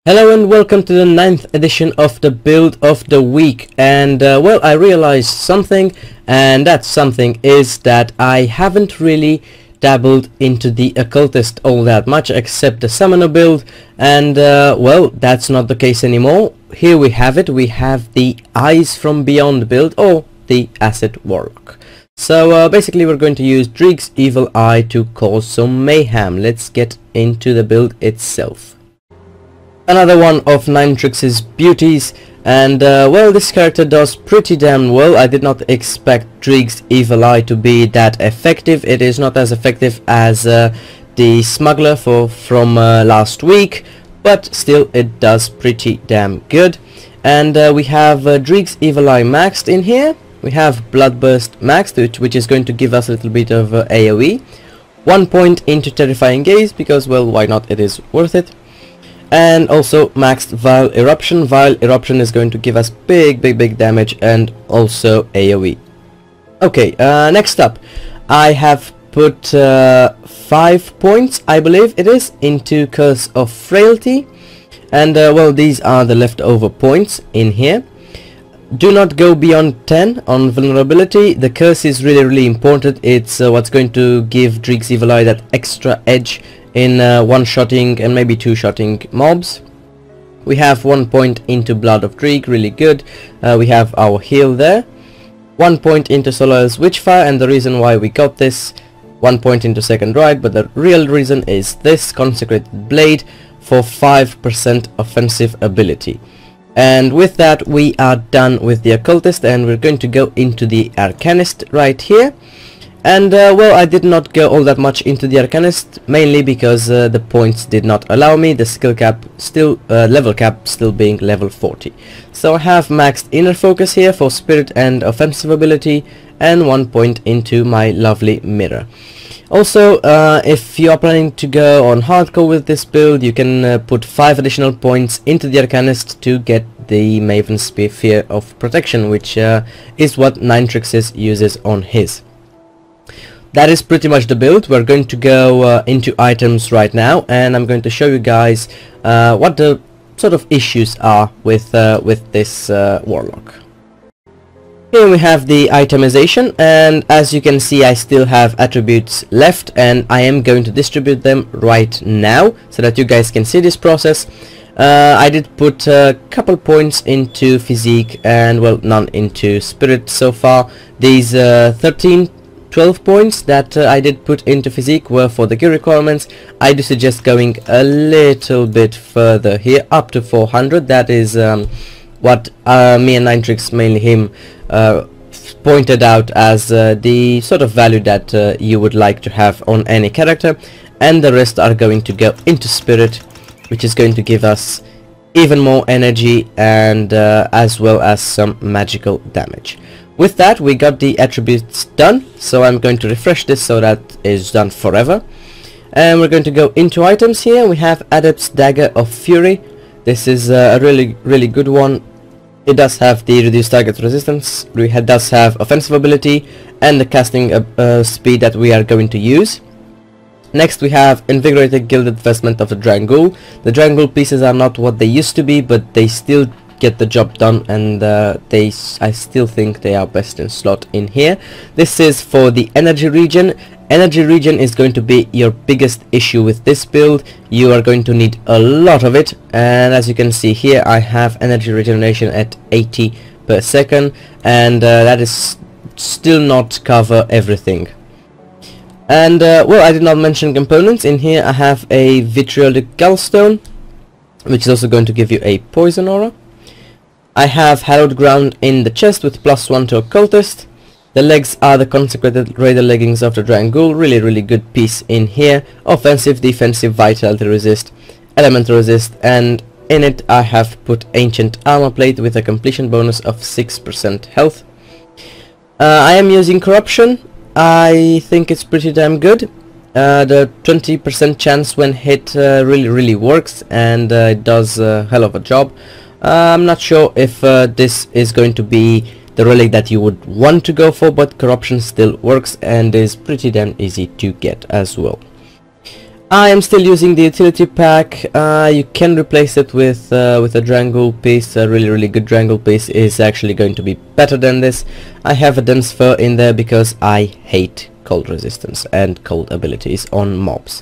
Hello and welcome to the 9th edition of the build of the week. And well, I realized something, and that something is that I haven't really dabbled into the occultist all that much except the summoner build, and well, that's not the case anymore. Here we have it. We have the Eyes from Beyond build, or the Acid Warlock. So basically we're going to use Dreeg's Evil Eye to cause some mayhem. Let's get into the build itself. Another one of Ninetrix's beauties, and well, this character does pretty damn well. I did not expect Dreeg's Evil Eye to be that effective. It is not as effective as the Smuggler from last week, but still it does pretty damn good. And we have Dreeg's Evil Eye maxed in here. We have Bloodburst maxed, which is going to give us a little bit of AoE. 1 point into Terrifying Gaze, because, well, why not, it is worth it. And also maxed Vile Eruption. Vile Eruption is going to give us big damage and also AoE. Okay, next up, I have put 5 points, I believe it is, into Curse of Frailty. And well, these are the leftover points in here. Do not go beyond 10 on Vulnerability. The curse is really important. It's what's going to give Dreeg's Evil Eye that extra edge in one-shotting and maybe two-shotting mobs. We have 1 point into Blood of Dreeg, really good. We have our heal there. 1 point into Solare's Witchfire, and the reason why we got this, 1 point into Second Ride, but the real reason is this Consecrated Blade for 5% offensive ability. And with that we are done with the Occultist, and we're going to go into the Arcanist right here. And well, I did not go all that much into the Arcanist, mainly because the points did not allow me, the skill cap still, level cap still being level 40. So I have maxed Inner Focus here for Spirit and Offensive ability, and 1 point into my lovely Mirror. Also, if you are planning to go on hardcore with this build, you can put 5 additional points into the Arcanist to get the Maven's Sphere of Protection, which is what Ninetrix's uses on his. That is pretty much the build. We're going to go into items right now, and I'm going to show you guys what the sort of issues are with this Warlock. Here we have the itemization, and as you can see I still have attributes left, and I am going to distribute them right now so that you guys can see this process. I did put a couple points into Physique and, well, none into Spirit so far. These 12 points that I did put into Physique were for the gear requirements. I do suggest going a little bit further here, up to 400. That is what me and Ninetrix, mainly him, pointed out as the sort of value that you would like to have on any character, and the rest are going to go into Spirit, which is going to give us even more energy and as well as some magical damage. With that, we got the attributes done, so I'm going to refresh this so that is done forever. And we're going to go into items here. We have Adept's Dagger of Fury. This is a really good one. It does have the reduced target resistance, it does have offensive ability, and the casting speed that we are going to use. Next we have Invigorated Gilded Vestment of the Drangul. The Drangul pieces are not what they used to be, but they still get the job done, and I still think they are best in slot in here. This is for the energy regen. Energy regen is going to be your biggest issue with this build. You are going to need a lot of it, and as you can see here I have energy regeneration at 80 per second, and that is still not cover everything. And well, I did not mention components. In here I have a Vitriolic Gallstone, which is also going to give you a poison aura. I have Hallowed Ground in the chest with +1 to Occultist. The legs are the Consecrated Raider Leggings of the Drangul, really good piece in here. Offensive, defensive, Vitality Resist, Elemental Resist, and in it I have put Ancient Armor Plate with a completion bonus of 6% health. I am using Corruption. I think it's pretty damn good. The 20% chance when hit really works, and it does a hell of a job. I'm not sure if this is going to be the relic that you would want to go for, but Corruption still works and is pretty damn easy to get as well. I am still using the utility pack. You can replace it with a Drangul piece. A really good Drangul piece is actually going to be better than this. I have a dense fur in there because I hate cold resistance and cold abilities on mobs.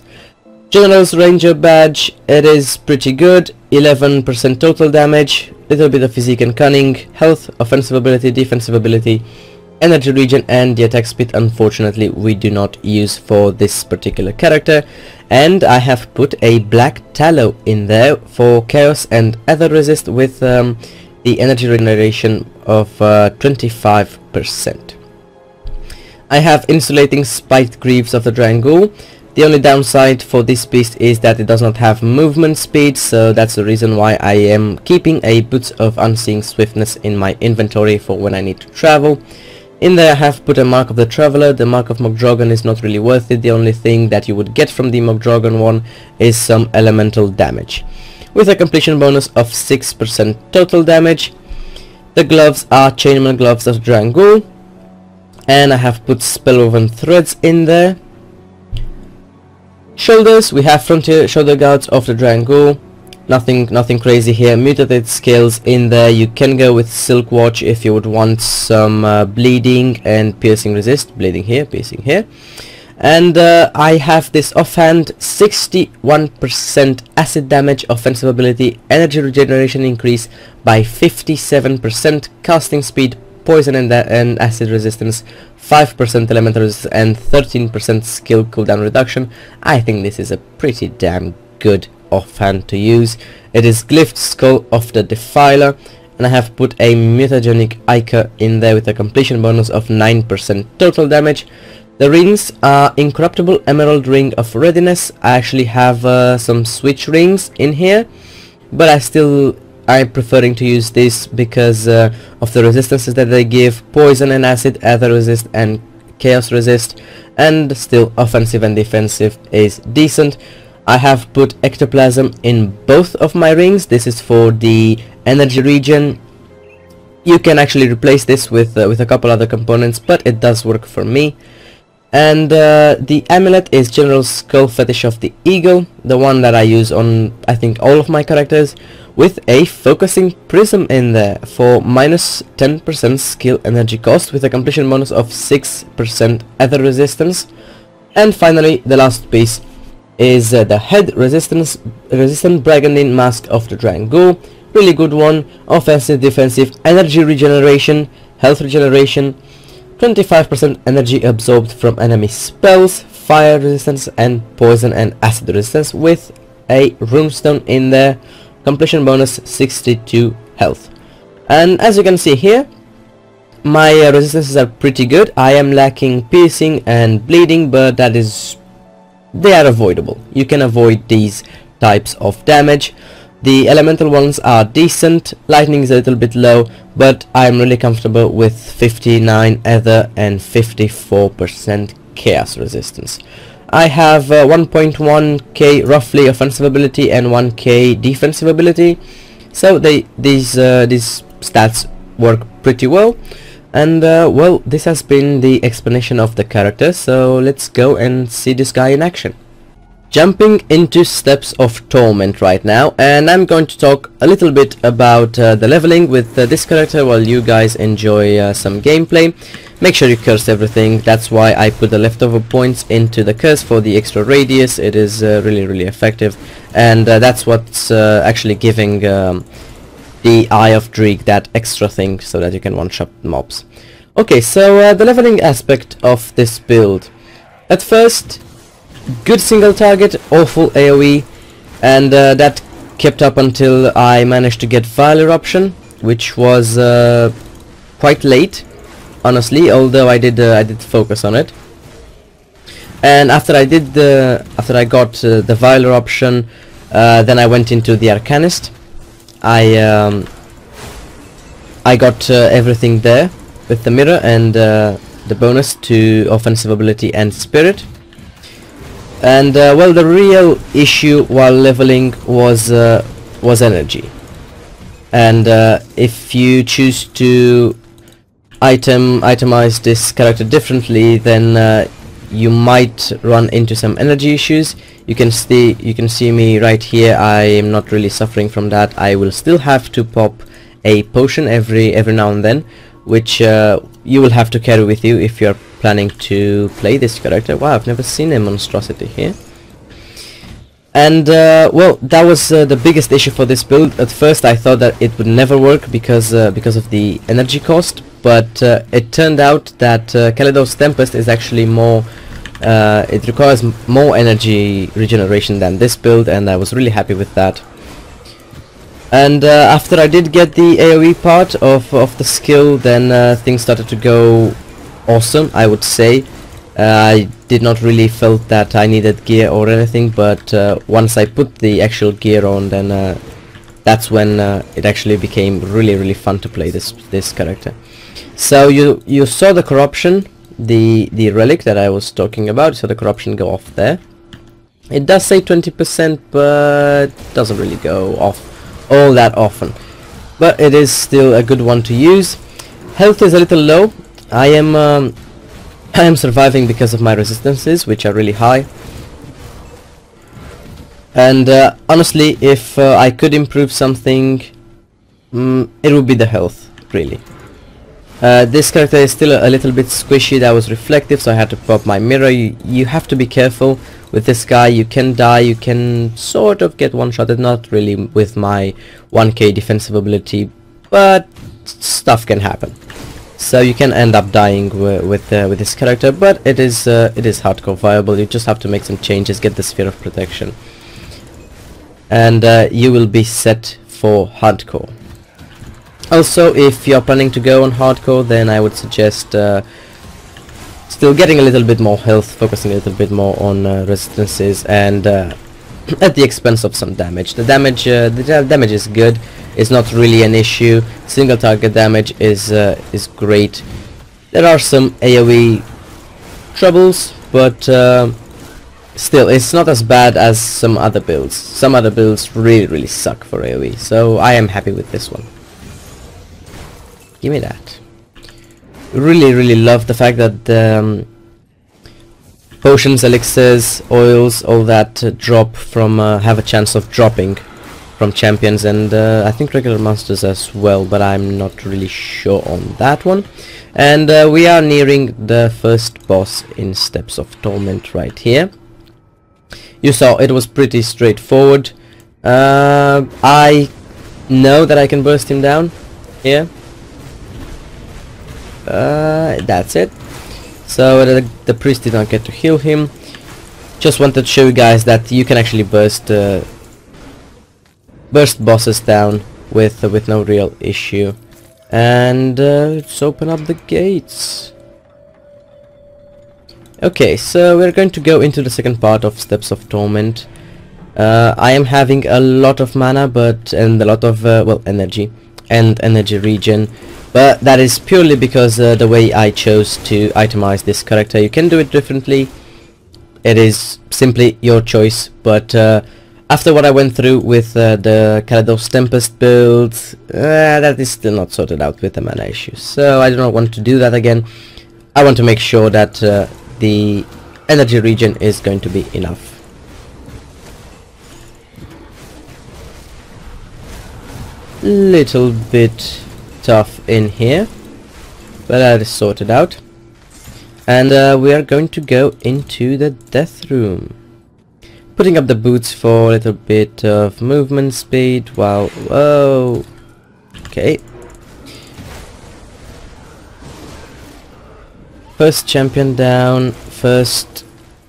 General's Ranger badge, it is pretty good. 11% total damage, little bit of physique and cunning, health, offensive ability, defensive ability, energy regen, and the attack speed unfortunately we do not use for this particular character. And I have put a black tallow in there for chaos and other resist with the energy regeneration of 25%. I have insulating spiked greaves of the Drangul. The only downside for this beast is that it does not have movement speed, so that's the reason why I am keeping a Boots of Unseeing Swiftness in my inventory for when I need to travel. In there I have put a Mark of the Traveler. The Mark of Mogdrogon is not really worth it. The only thing that you would get from the Mogdrogon one is some elemental damage, with a completion bonus of 6% total damage. The gloves are Chainmail Gloves of Drangul, and I have put Spellwoven Threads in there. Shoulders, we have Frontier Shoulder Guards of the Drangul. Nothing crazy here. Mutated Scales in there. You can go with Silk Watch if you would want some bleeding and piercing resist. Bleeding here, piercing here. And I have this offhand 61% acid damage, offensive ability, energy regeneration increase by 57%, casting speed, poison and acid resistance, 5% elemental resistance, and 13% skill cooldown reduction. I think this is a pretty damn good offhand to use. It is Glyphed Skull of the Defiler, and I have put a mutagenic Ica in there with a completion bonus of 9% total damage. The rings are Incorruptible Emerald Ring of Readiness. I actually have some switch rings in here, but I'm preferring to use this because of the resistances that they give: poison and acid, ether resist and chaos resist, and still offensive and defensive is decent. I have put Ectoplasm in both of my rings. This is for the energy regen. You can actually replace this with a couple other components, but it does work for me. And the amulet is General Skull Fetish of the Eagle, the one that I use on I think all of my characters, with a focusing prism in there for minus 10% skill energy cost with a completion bonus of 6% ether resistance. And finally, the last piece is the head resistant Brigandine Mask of the Drangul. Really good one. Offensive, defensive, energy regeneration, health regeneration, 25% energy absorbed from enemy spells, fire resistance, and poison and acid resistance with a runestone in there. Completion bonus 62 health. And as you can see here, my resistances are pretty good. I am lacking piercing and bleeding, but they are avoidable. You can avoid these types of damage. The elemental ones are decent. Lightning is a little bit low, but I'm really comfortable with 59 ether and 54% chaos resistance. I have 1.1k roughly offensive ability and 1k defensive ability, so these stats work pretty well. And well, this has been the explanation of the character, so let's go and see this guy in action. Jumping into Steps of Torment right now, and I'm going to talk a little bit about the leveling with this character while you guys enjoy some gameplay. Make sure you curse everything. That's why I put the leftover points into the curse for the extra radius. It is really effective, and that's what's actually giving the Eye of Dreeg that extra thing so that you can one-shot mobs. Okay, so the leveling aspect of this build. At first, good single target, awful AoE, and that kept up until I managed to get Vile Eruption, which was quite late, honestly, although I did focus on it. And after I got the Vile Eruption, then I went into the Arcanist. I got everything there with the mirror and the bonus to offensive ability and spirit. And well, the real issue while leveling was energy. And if you choose to itemize this character differently, then you might run into some energy issues. you can see me right here. I am not really suffering from that. I will still have to pop a potion every now and then, which you will have to carry with you if you're planning to play this character. Wow, I've never seen a monstrosity here. And well, that was the biggest issue for this build. At first I thought that it would never work because of the energy cost, but it turned out that Kaleidos Tempest is actually more it requires more energy regeneration than this build, and I was really happy with that. And after I did get the AoE part of the skill, then things started to go awesome, I would say. I did not really felt that I needed gear or anything, but once I put the actual gear on, then that's when it actually became really fun to play this character. So you saw the corruption, the relic that I was talking about. So the corruption go off there. It does say 20%, but doesn't really go off all that often. But it is still a good one to use. Health is a little low. I am surviving because of my resistances, which are really high. And honestly, if I could improve something, it would be the health, really. This character is still a little bit squishy. That was reflective, so I had to pop my mirror. You have to be careful with this guy. You can die, you can sort of get one-shotted, not really with my 1k defensive ability, but stuff can happen. So you can end up dying with this character, but it is hardcore viable. You just have to make some changes, get the Sphere of Protection, and you will be set for hardcore. Also, if you're planning to go on hardcore, then I would suggest still getting a little bit more health, focusing a little bit more on resistances, and at the expense of some damage. The damage is good. It's not really an issue. Single target damage is great. There are some AoE troubles, but still, it's not as bad as some other builds. Some other builds really suck for AoE, so I am happy with this one. Give me that. Really love the fact that potions, elixirs, oils, all that drop from have a chance of dropping from champions, and I think regular monsters as well, but I'm not really sure on that one. And we are nearing the first boss in Steps of Torment right here. You saw it was pretty straightforward. I know that I can burst him down here. That's it. So the priest did not get to heal him. Just wanted to show you guys that you can actually burst bosses down with no real issue. And let's open up the gates. Okay, so we're going to go into the second part of Steps of Torment. I am having a lot of mana, and a lot of well, energy and energy regen, but that is purely because the way I chose to itemize this character. You can do it differently. It is simply your choice, but after what I went through with the Kaleidos Tempest build, that is still not sorted out with the mana issue. So I do not want to do that again. I want to make sure that the energy regen is going to be enough. Little bit tough in here, but that is sorted out. And we are going to go into the death room. Putting up the boots for a little bit of movement speed while... whoa! Okay. First champion down, first...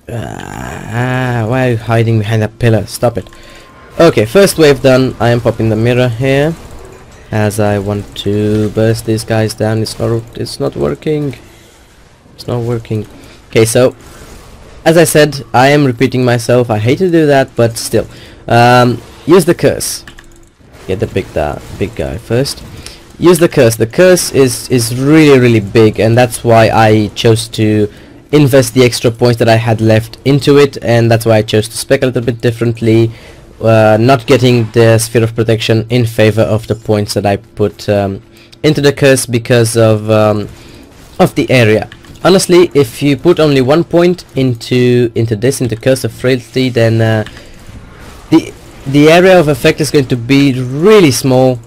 why are you hiding behind that pillar? Stop it. Okay, first wave done. I am popping the mirror here, as I want to burst these guys down. It's not working. It's not working. Okay, so as I said, I am repeating myself. I hate to do that, but still, use the curse. Get the big guy first. Use the curse. The curse is really big, and that's why I chose to invest the extra points that I had left into it, and that's why I chose to spec a little bit differently, not getting the Sphere of Protection in favor of the points that I put into the curse because of the area. honestly, if you put only 1 point into Curse of Frailty, then the area of effect is going to be really small,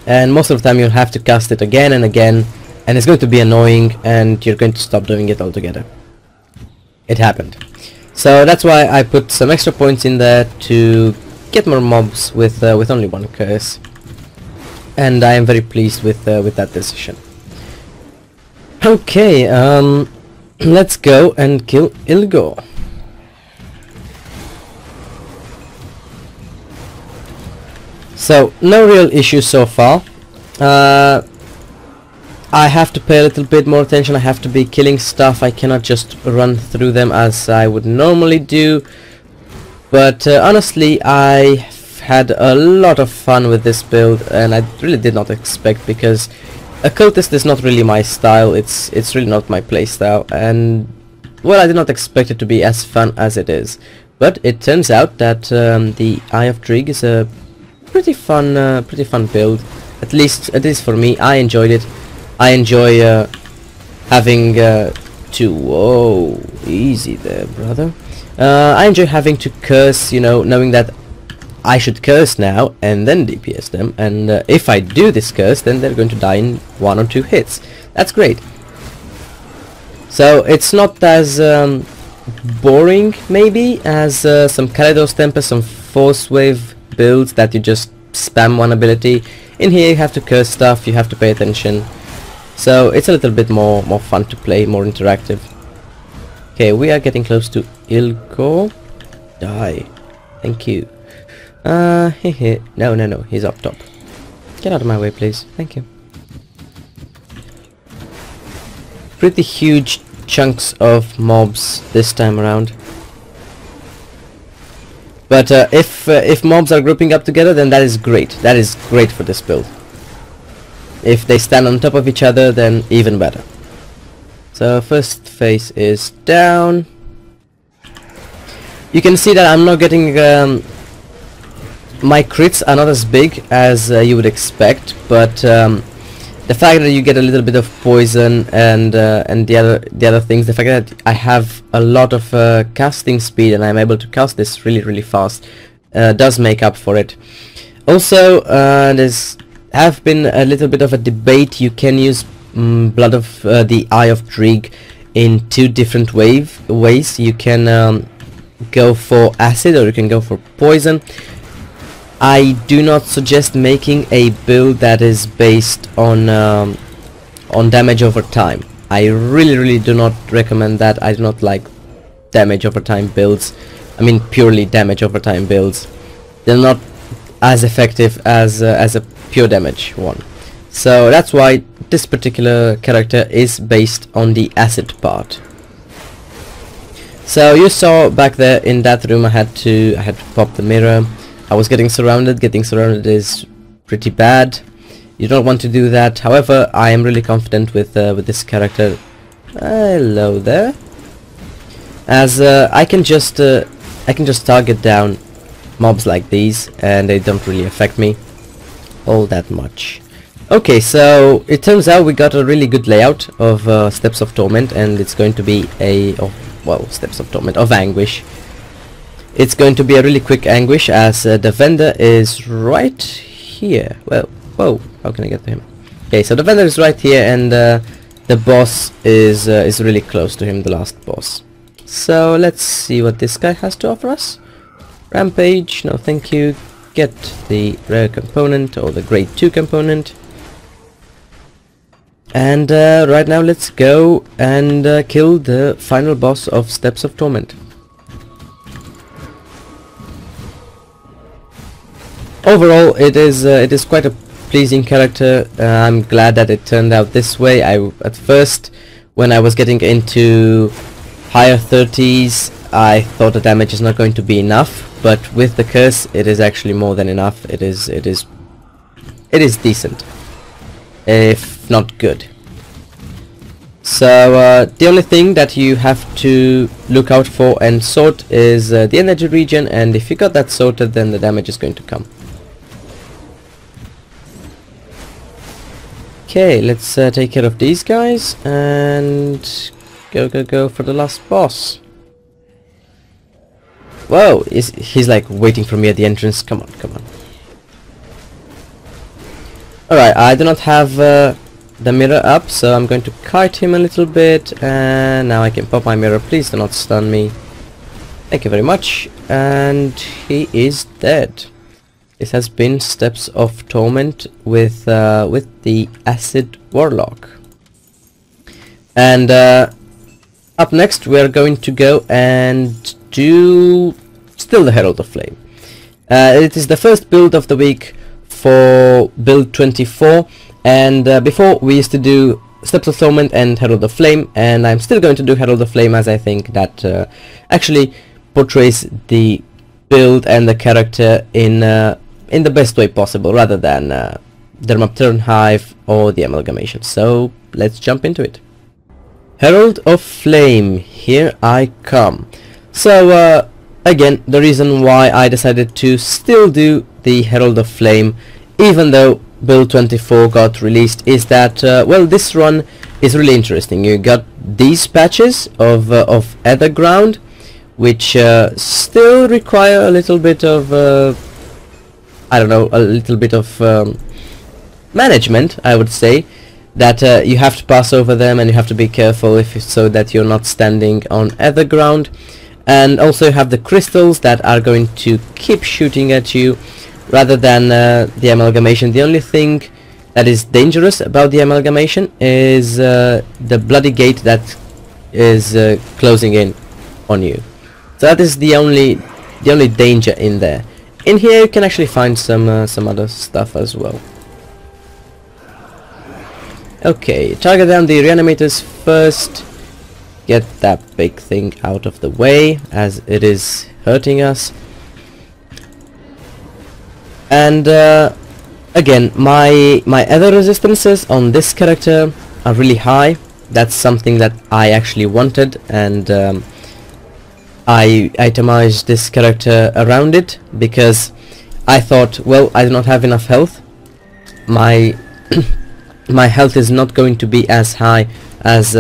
and most of the time you'll have to cast it again and again, and it's going to be annoying, and you're going to stop doing it altogether. It happened. So that's why I put some extra points in there to get more mobs with only 1 curse, and I am very pleased with that decision. Okay, let's go and kill Ilgor. So no real issues so far. I have to pay a little bit more attention. I have to be killing stuff. I cannot just run through them as I would normally do. But honestly, I've had a lot of fun with this build, and I really did not expect, because Occultist is not really my style. It's really not my playstyle, and well, I did not expect it to be as fun as it is. But it turns out that the Eye of Dreeg is a pretty fun build. At least for me. I enjoyed it. I enjoy having to... Whoa, easy there, brother. I enjoy having to curse, you know, knowing that I should curse now and then DPS them, and if I do this curse, then they're going to die in 1 or 2 hits. That's great. So it's not as boring, maybe, as some Kaleidos Tempest, some Force Wave builds that you just spam one ability. In here you have to curse stuff, you have to pay attention. So it's a little bit more fun to play, more interactive. Okay, we are getting close to Ilgor. Die. Thank you. No, he's up top. Get out of my way, please. Thank you. Pretty huge chunks of mobs this time around. But if mobs are grouping up together, then that is great. That is great for this build. If they stand on top of each other, then even better. So first phase is down. You can see that I'm not getting... my crits are not as big as you would expect, but the fact that you get a little bit of poison and the other things, the fact that I have a lot of casting speed and I'm able to cast this really fast, does make up for it. Also, there's have been a little bit of a debate. You can use Blood of the Eye of Dreeg in 2 different ways. You can go for acid, or you can go for poison. I do not suggest making a build that is based on damage over time. I really do not recommend that. I do not like damage over time builds. I mean purely damage over time builds. They're not as effective as a pure damage one. So that's why this particular character is based on the acid part. So you saw back there in that room I had to pop the mirror. I was getting surrounded. Getting surrounded is pretty bad. You don't want to do that. However, I am really confident with this character. Hello there. As I can just target down mobs like these, and they don't really affect me all that much. Okay, so it turns out we got a really good layout of Steps of Torment, and it's going to be Steps of Torment of Anguish. It's going to be a really quick Anguish, as the vendor is right here. Well, whoa, how can I get to him? Okay, so the vendor is right here, and the boss is really close to him, the last boss. So let's see what this guy has to offer us. Rampage, no thank you. Get the rare component, or the grade 2 component. And right now let's go and kill the final boss of Steps of Torment. Overall, it is quite a pleasing character. I'm glad that it turned out this way. At first, when I was getting into higher 30s, I thought the damage is not going to be enough, but with the curse, it is actually more than enough. It is decent, if not good. So the only thing that you have to look out for and sort is the energy regen, and if you got that sorted, then the damage is going to come. Okay, let's take care of these guys and Go, go, go for the last boss. Whoa, he's like waiting for me at the entrance. Come on, come on. Alright, I do not have the mirror up, so I'm going to kite him a little bit, and now I can pop my mirror. Please do not stun me. Thank you very much. And he is dead. This has been Steps of Torment with the Acid Warlock. And up next we are going to go and do still the Herald of Flame. It is the first build of the week for build 24, and before we used to do Steps of Torment and Herald of Flame, and I'm still going to do Herald of Flame, as I think that actually portrays the build and the character in the best way possible, rather than the Nocturne Hive or the Amalgamation. So let's jump into it. Herald of Flame, here I come. So again, the reason why I decided to still do the Herald of Flame even though build 24 got released is that well, this run is really interesting. You got these patches of Ether Ground, which still require a little bit of I don't know, a little bit of management, I would say, that you have to pass over them and you have to be careful so that you're not standing on Ether Ground. And also you have the crystals that are going to keep shooting at you rather than the Amalgamation. The only thing that is dangerous about the Amalgamation is the bloody gate that is closing in on you. So that is the only danger in there. In here you can actually find some other stuff as well. Okay, target down the reanimators first. Get that big thing out of the way, as it is hurting us. And again, my other resistances on this character are really high. That's something that I actually wanted, and I itemized this character around it because I thought, well, I do not have enough health. My my health is not going to be as high as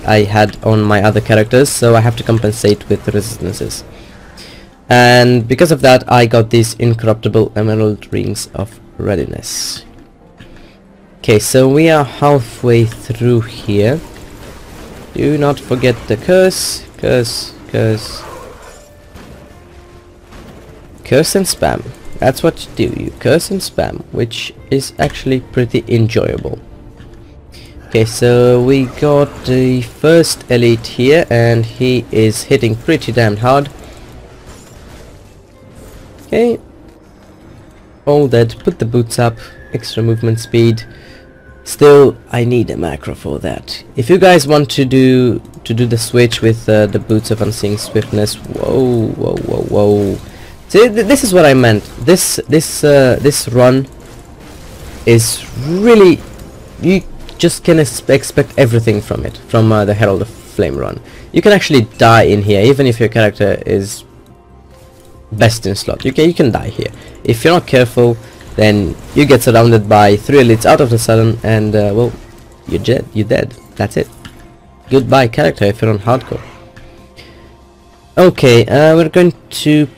I had on my other characters, so I have to compensate with resistances. And because of that, I got these incorruptible emerald rings of readiness. Okay, so we are halfway through here. Do not forget the curse, curse, curse. Curse and spam. That's what you do, you curse and spam, which is actually pretty enjoyable. Okay, so we got the first elite here, and he is hitting pretty damn hard. Okay, all dead. Put the boots up, extra movement speed. Still, I need a macro for that. If you guys want to do the switch with the boots of Unseeing Swiftness, whoa, whoa, whoa, whoa. See, this is what I meant. This run is really, you just can expect everything from it, from the Herald of Flame run. You can actually die in here, even if your character is best in slot. You can die here. If you're not careful, then you get surrounded by 3 elites out of the sudden, and well, you're dead. That's it. Goodbye character if you're on hardcore. Okay, we're going to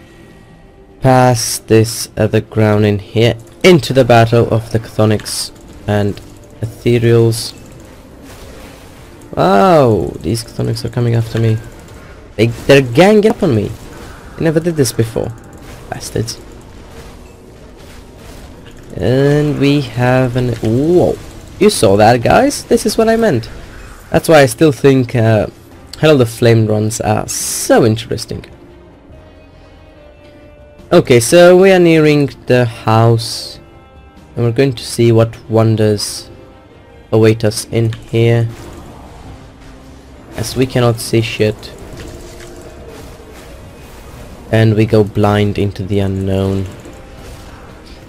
pass this other ground in here into the battle of the Chthonics and Ethereals. Wow, these Chthonics are coming after me. They're ganging up on me. I never did this before. Bastards. And we have an... Whoa. You saw that, guys? This is what I meant. That's why I still think Herald of Flame runs are so interesting. Okay, so we are nearing the house, and we're going to see what wonders await us in here, as we cannot see shit, and we go blind into the unknown.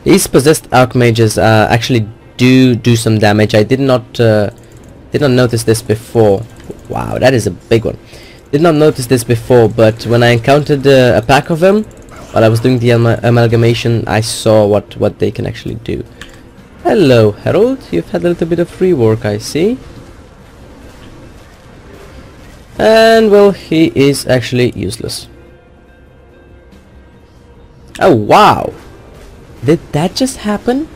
These possessed archmages actually do some damage. I did not notice this before. Wow, that is a big one. Did not notice this before, but when I encountered a pack of them while I was doing the amalgamation, I saw what they can actually do. Hello, Herald. You've had a little bit of rework, I see. And well, he is actually useless. Oh wow! Did that just happen?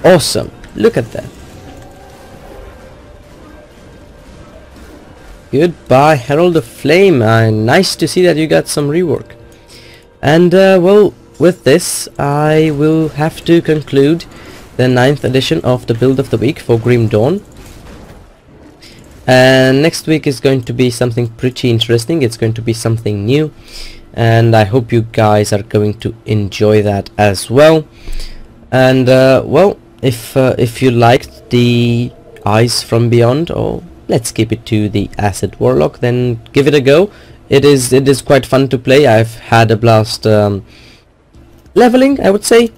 Awesome! Look at that. Goodbye, Herald of Flame. Nice to see that you got some rework. And well, with this I will have to conclude the 9th edition of the build of the week for Grim Dawn. And next week is going to be something pretty interesting. It's going to be something new, and I hope you guys are going to enjoy that as well. And well, if you liked the Eyes from Beyond, or let's keep it to the Acid Warlock, then give it a go. It is quite fun to play. I've had a blast leveling, I would say.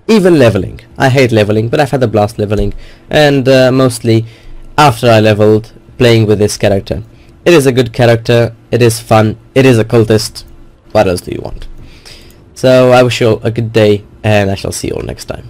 Even leveling. I hate leveling, but I've had a blast leveling, and mostly after I leveled, playing with this character. It is a good character, it is fun, it is a cultist. What else do you want? So I wish you all a good day, and I shall see you all next time.